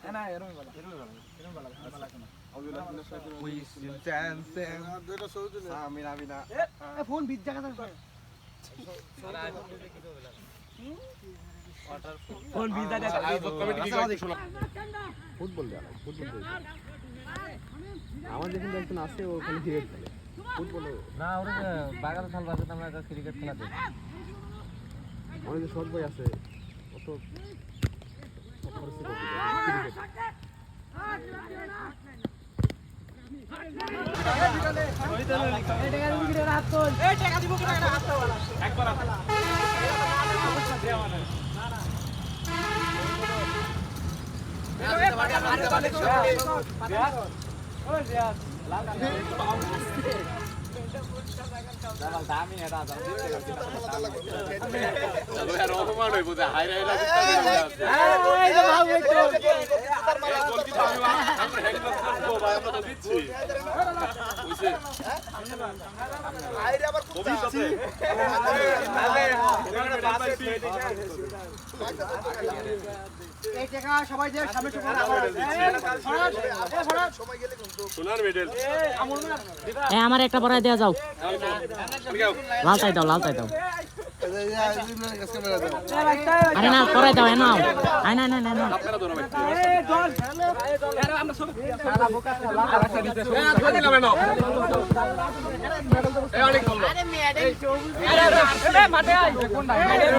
না এরকম বলা ফোন ভিজ জায়গা ফোন ভিজ জায়গা ফুটবল আমার যেখানে একজন আছে ও খালি ক্রিকেট খেলে ফুটবল না ওরা বাগানে খেলবা আছে আমরা ক্রিকেট খেলা দেখি অনেক শর্ট বই আছে অত সবাই যে সামনে আমার একটা পড়ায় দেওয়া যাও লালটাই দাও আরে না পড়াই দাও নাও না মাঠে